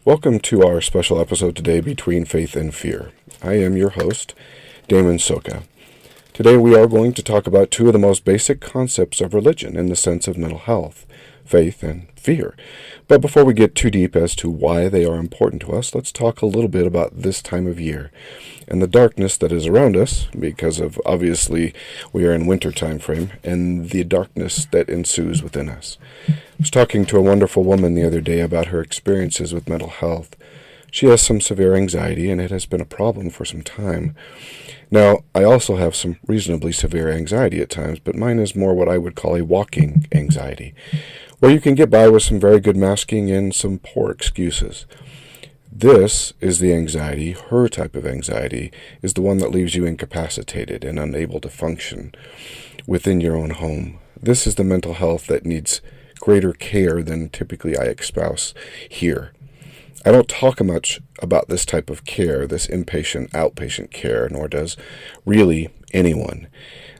Welcome to our special episode today, Between Faith and Fear. I am your host, Damon Soka. Today we are going to talk about two of the most basic concepts of religion in the sense of mental health, faith and fear. But before we get too deep as to why they are important to us, let's talk a little bit about this time of year and the darkness that is around us, because of obviously we are in winter time frame, and the darkness that ensues within us. I was talking to a wonderful woman the other day about her experiences with mental health. She has some severe anxiety, and it has been a problem for some time. Now, I also have some reasonably severe anxiety at times, but mine is more what I would call a walking anxiety, where you can get by with some very good masking and some poor excuses. This is the anxiety, her type of anxiety, is the one that leaves you incapacitated and unable to function within your own home. This is the mental health that needs greater care than typically I espouse here. I don't talk much about this type of care, this inpatient, outpatient care, nor does really anyone.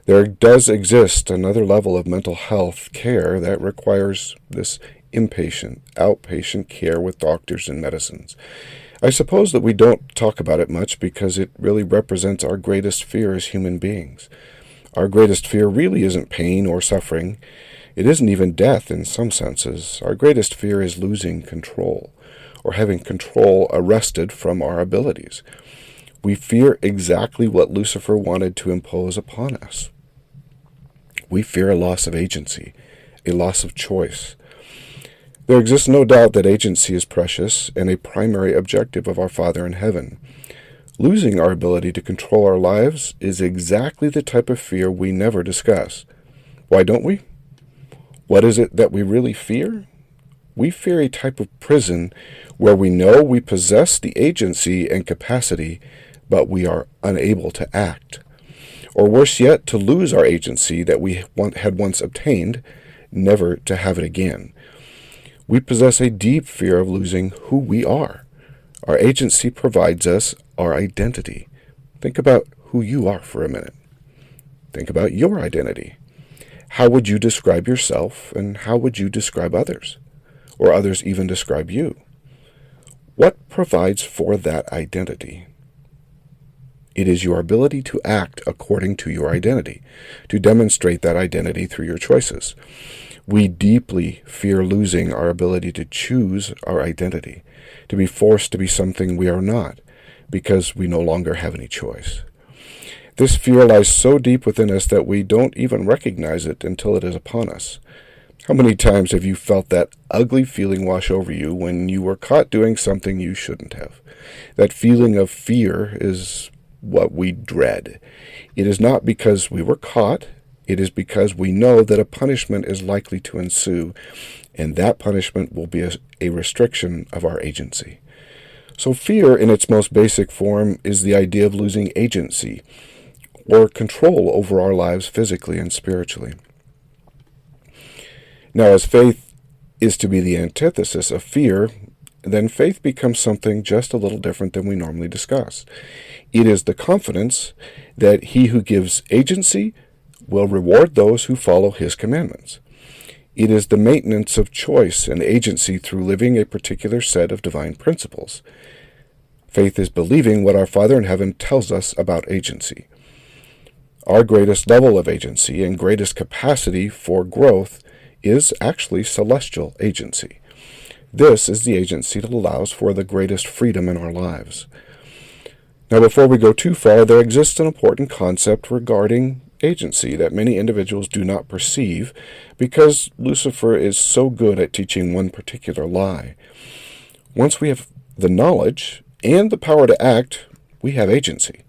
There does exist another level of mental health care that requires this inpatient, outpatient care with doctors and medicines. I suppose that we don't talk about it much because it really represents our greatest fear as human beings. Our greatest fear really isn't pain or suffering. It isn't even death in some senses. Our greatest fear is losing control, or having control arrested from our abilities. We fear exactly what Lucifer wanted to impose upon us. We fear a loss of agency, a loss of choice. There exists no doubt that agency is precious and a primary objective of our Father in heaven. Losing our ability to control our lives is exactly the type of fear we never discuss. Why don't we? What is it that we really fear? We fear a type of prison where we know we possess the agency and capacity, but we are unable to act. Or worse yet, to lose our agency that we had once obtained, never to have it again. We possess a deep fear of losing who we are. Our agency provides us our identity. Think about who you are for a minute. Think about your identity. How would you describe yourself, and how would you describe others? Or others even describe you? What provides for that identity? It is your ability to act according to your identity, to demonstrate that identity through your choices. We deeply fear losing our ability to choose our identity, to be forced to be something we are not, because we no longer have any choice. This fear lies so deep within us that we don't even recognize it until it is upon us. How many times have you felt that ugly feeling wash over you when you were caught doing something you shouldn't have? That feeling of fear is what we dread. It is not because we were caught. It is because we know that a punishment is likely to ensue, and that punishment will be a restriction of our agency. So fear, in its most basic form, is the idea of losing agency, or control over our lives physically and spiritually. Now, as faith is to be the antithesis of fear, then faith becomes something just a little different than we normally discuss. It is the confidence that he who gives agency will reward those who follow his commandments. It is the maintenance of choice and agency through living a particular set of divine principles. Faith is believing what our Father in heaven tells us about agency. Our greatest level of agency and greatest capacity for growth is actually celestial agency. This is the agency that allows for the greatest freedom in our lives. Now, before we go too far, there exists an important concept regarding agency that many individuals do not perceive because Lucifer is so good at teaching one particular lie. Once we have the knowledge and the power to act, we have agency.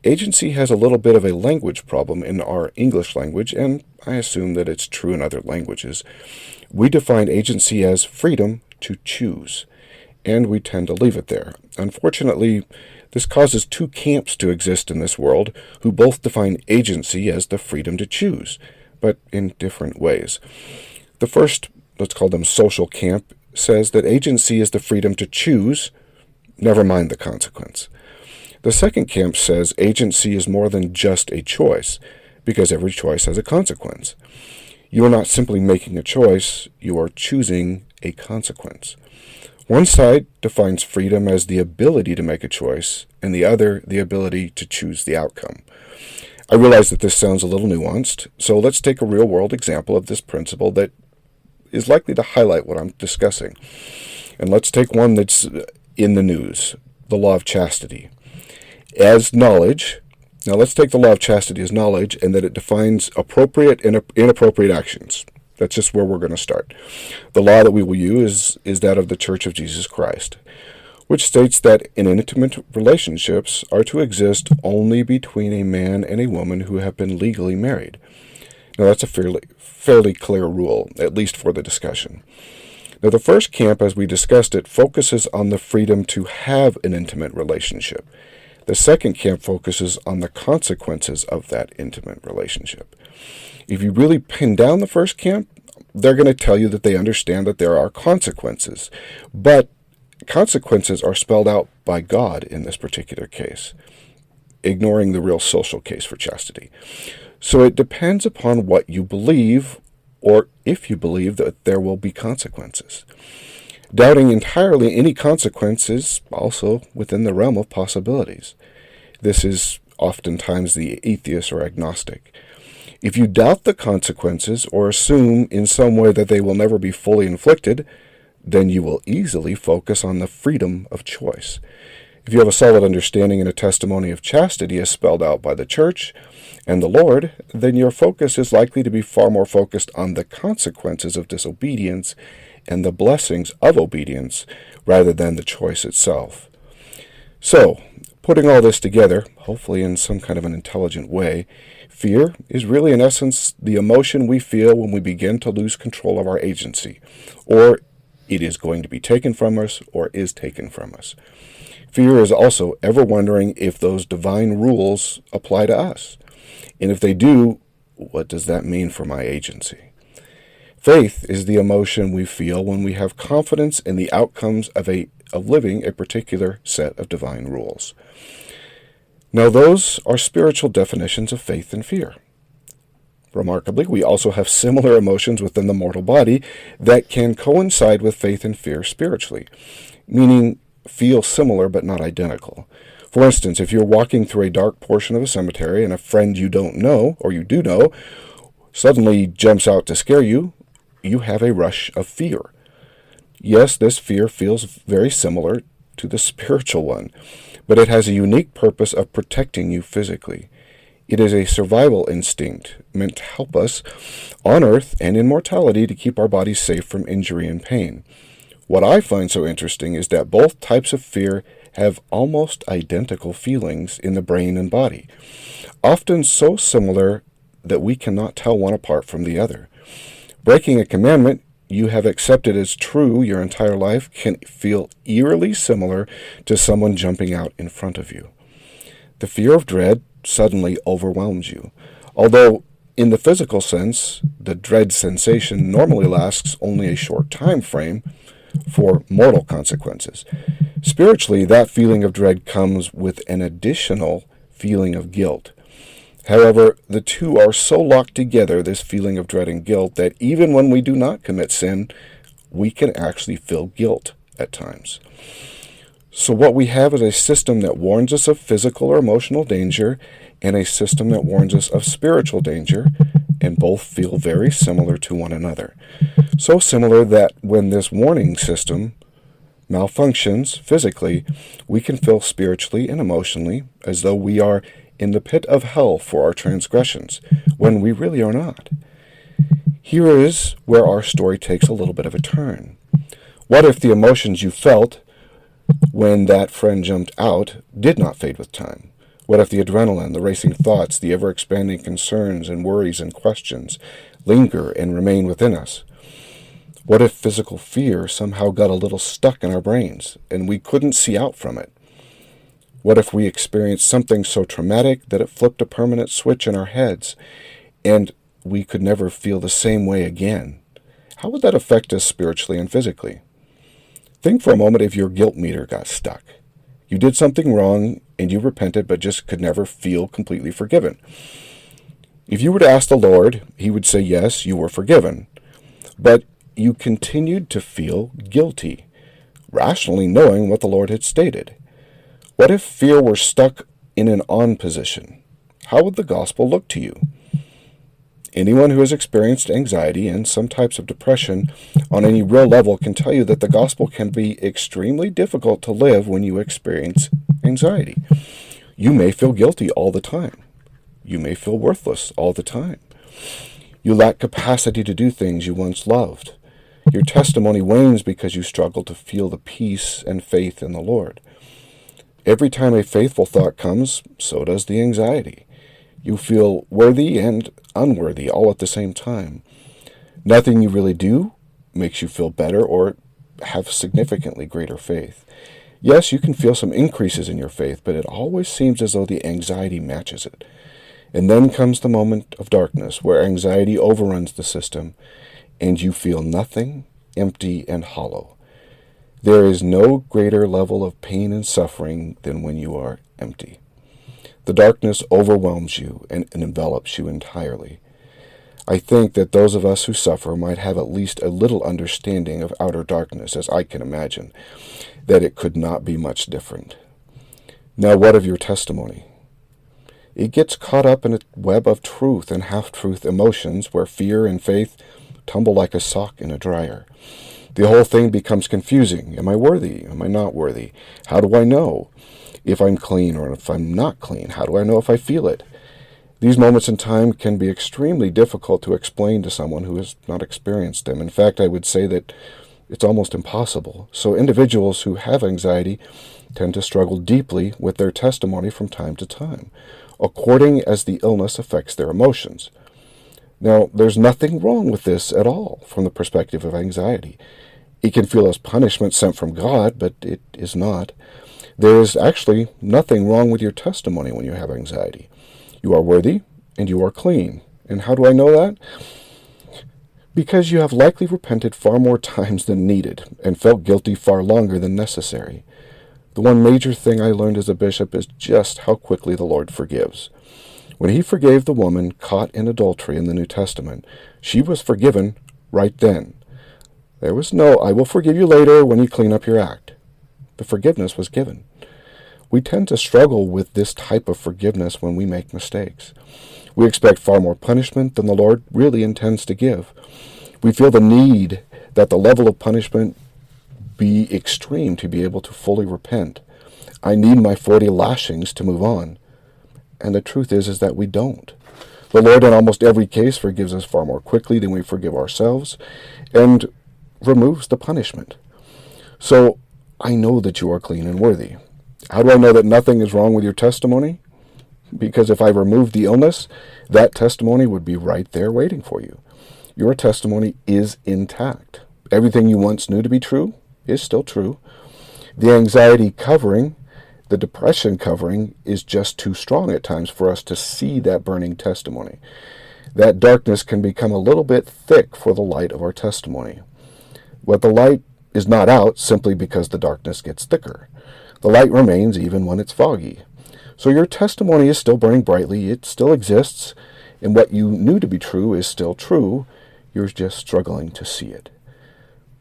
Agency has a little bit of a language problem in our English language, and I assume that it's true in other languages. We define agency as freedom to choose, and we tend to leave it there. Unfortunately, this causes two camps to exist in this world who both define agency as the freedom to choose, but in different ways. The first, let's call them social camp, says that agency is the freedom to choose, never mind the consequence. The second camp says agency is more than just a choice, because every choice has a consequence. You are not simply making a choice, you are choosing a consequence. One side defines freedom as the ability to make a choice, and the other the ability to choose the outcome. I realize that this sounds a little nuanced, so let's take a real-world example of this principle that is likely to highlight what I'm discussing. And let's take one that's in the news, the law of chastity. As knowledge, now let's take the law of chastity as knowledge and that it defines appropriate and inappropriate actions. That's just where we're going to start. The law that we will use is that of the Church of Jesus Christ, which states that intimate relationships are to exist only between a man and a woman who have been legally married. Now that's a fairly clear rule, at least for the discussion. Now the first camp, as we discussed it, focuses on the freedom to have an intimate relationship. The second camp focuses on the consequences of that intimate relationship. If you really pin down the first camp, they're going to tell you that they understand that there are consequences, but consequences are spelled out by God in this particular case, ignoring the real social case for chastity. So it depends upon what you believe, or if you believe that there will be consequences. Doubting entirely any consequences also within the realm of possibilities. This is oftentimes the atheist or agnostic. If you doubt the consequences or assume in some way that they will never be fully inflicted, then you will easily focus on the freedom of choice. If you have a solid understanding and a testimony of chastity as spelled out by the Church and the Lord, then your focus is likely to be far more focused on the consequences of disobedience and the blessings of obedience rather than the choice itself. So, putting all this together, hopefully in some kind of an intelligent way, fear is really in essence the emotion we feel when we begin to lose control of our agency, or it is going to be taken from us or is taken from us. Fear is also ever wondering if those divine rules apply to us. And if they do, what does that mean for my agency? Faith is the emotion we feel when we have confidence in the outcomes of living a particular set of divine rules. Now those are spiritual definitions of faith and fear. Remarkably, we also have similar emotions within the mortal body that can coincide with faith and fear spiritually, meaning feel similar but not identical. For instance, if you're walking through a dark portion of a cemetery and a friend you don't know, or you do know, suddenly jumps out to scare you, you have a rush of fear. Yes, this fear feels very similar to the spiritual one, but it has a unique purpose of protecting you physically. It is a survival instinct meant to help us on earth and in mortality to keep our bodies safe from injury and pain. What I find so interesting is that both types of fear have almost identical feelings in the brain and body, often so similar that we cannot tell one apart from the other. Breaking a commandment you have accepted as true your entire life can feel eerily similar to someone jumping out in front of you. The fear of dread suddenly overwhelms you. Although, in the physical sense, the dread sensation normally lasts only a short time frame for mortal consequences. Spiritually, that feeling of dread comes with an additional feeling of guilt. However, the two are so locked together, this feeling of dread and guilt, that even when we do not commit sin, we can actually feel guilt at times. So what we have is a system that warns us of physical or emotional danger and a system that warns us of spiritual danger, and both feel very similar to one another. So similar that when this warning system malfunctions physically, we can feel spiritually and emotionally as though we are in the pit of hell for our transgressions, when we really are not. Here is where our story takes a little bit of a turn. What if the emotions you felt when that friend jumped out did not fade with time? What if the adrenaline, the racing thoughts, the ever-expanding concerns and worries and questions linger and remain within us? What if physical fear somehow got a little stuck in our brains and we couldn't see out from it? What if we experienced something so traumatic that it flipped a permanent switch in our heads and we could never feel the same way again? How would that affect us spiritually and physically? Think for a moment if your guilt meter got stuck. You did something wrong and you repented but just could never feel completely forgiven. If you were to ask the Lord, he would say, yes, you were forgiven. But you continued to feel guilty. rationally knowing what the Lord had stated. What if fear were stuck in an on position? How would the gospel look to you? Anyone who has experienced anxiety and some types of depression on any real level can tell you that the gospel can be extremely difficult to live when you experience anxiety. You may feel guilty all the time. You may feel worthless all the time. You lack capacity to do things you once loved. Your testimony wanes because you struggle to feel the peace and faith in the Lord. Every time a faithful thought comes, so does the anxiety. You feel worthy and unworthy all at the same time. Nothing you really do makes you feel better or have significantly greater faith. Yes, you can feel some increases in your faith, but it always seems as though the anxiety matches it. And then comes the moment of darkness where anxiety overruns the system and you feel nothing, empty, and hollow. There is no greater level of pain and suffering than when you are empty. The darkness overwhelms you and envelops you entirely. I think that those of us who suffer might have at least a little understanding of outer darkness, as I can imagine, that it could not be much different. Now, what of your testimony? It gets caught up in a web of truth and half-truth emotions where fear and faith tumble like a sock in a dryer. The whole thing becomes confusing. Am I worthy? Am I not worthy? How do I know if I'm clean or if I'm not clean? How do I know if I feel it? These moments in time can be extremely difficult to explain to someone who has not experienced them. In fact, I would say that it's almost impossible. So individuals who have anxiety tend to struggle deeply with their testimony from time to time, according as the illness affects their emotions. Now, there's nothing wrong with this at all from the perspective of anxiety. It can feel as punishment sent from God, but it is not. There is actually nothing wrong with your testimony when you have anxiety. You are worthy and you are clean. And how do I know that? Because you have likely repented far more times than needed and felt guilty far longer than necessary. The one major thing I learned as a bishop is just how quickly the Lord forgives. When he forgave the woman caught in adultery in the New Testament, she was forgiven right then. There was no, I will forgive you later when you clean up your act. The forgiveness was given. We tend to struggle with this type of forgiveness when we make mistakes. We expect far more punishment than the Lord really intends to give. We feel the need that the level of punishment be extreme to be able to fully repent. I need my 40 lashings to move on. And the truth is that we don't. The Lord in almost every case forgives us far more quickly than we forgive ourselves and removes the punishment. So I know that you are clean and worthy. How do I know that nothing is wrong with your testimony? Because if I removed the illness, that testimony would be right there waiting for you. Your testimony is intact. Everything you once knew to be true is still true. The anxiety covering, the depression covering, is just too strong at times for us to see that burning testimony. That darkness can become a little bit thick for the light of our testimony. But the light is not out simply because the darkness gets thicker. The light remains even when it's foggy. So your testimony is still burning brightly. It still exists. And what you knew to be true is still true. You're just struggling to see it.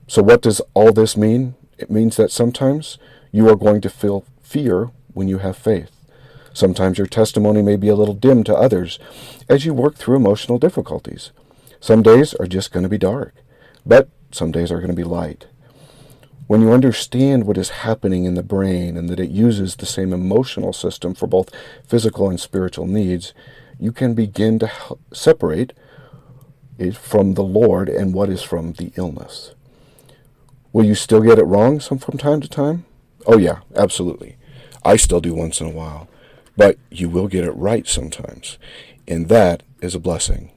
So what does all this mean? It means that sometimes you are going to feel fear when you have faith. Sometimes your testimony may be a little dim to others as you work through emotional difficulties. Some days are just going to be dark, but some days are going to be light. When you understand what is happening in the brain and that it uses the same emotional system for both physical and spiritual needs, you can begin to separate it from the Lord and what is from the illness. Will you still get it wrong from time to time? Oh yeah, absolutely. I still do once in a while. But you will get it right sometimes. And that is a blessing.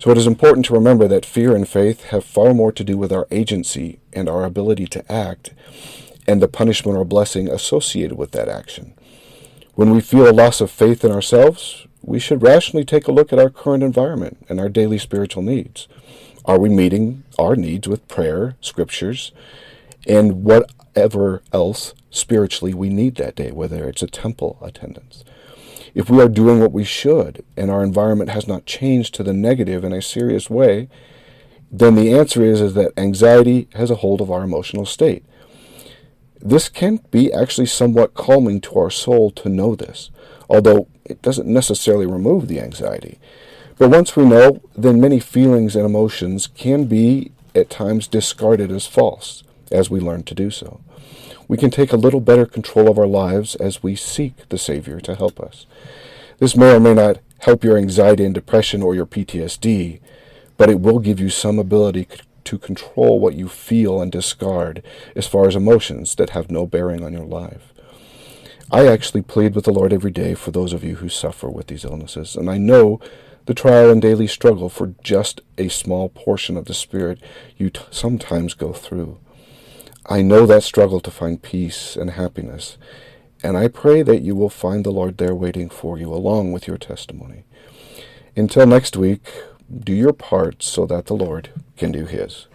So it is important to remember that fear and faith have far more to do with our agency and our ability to act and the punishment or blessing associated with that action. When we feel a loss of faith in ourselves, we should rationally take a look at our current environment and our daily spiritual needs. Are we meeting our needs with prayer, scriptures, and whatever else spiritually we need that day, whether it's a temple attendance? If we are doing what we should and our environment has not changed to the negative in a serious way, then the answer is that anxiety has a hold of our emotional state. This can be actually somewhat calming to our soul to know this, although it doesn't necessarily remove the anxiety. But once we know, then many feelings and emotions can be at times discarded as false, as we learn to do so. We can take a little better control of our lives as we seek the Savior to help us. This may or may not help your anxiety and depression or your PTSD, but it will give you some ability to control what you feel and discard as far as emotions that have no bearing on your life. I actually plead with the Lord every day for those of you who suffer with these illnesses, and I know the trial and daily struggle for just a small portion of the Spirit you sometimes go through. I know that struggle to find peace and happiness, and I pray that you will find the Lord there waiting for you along with your testimony. Until next week, do your part so that the Lord can do His.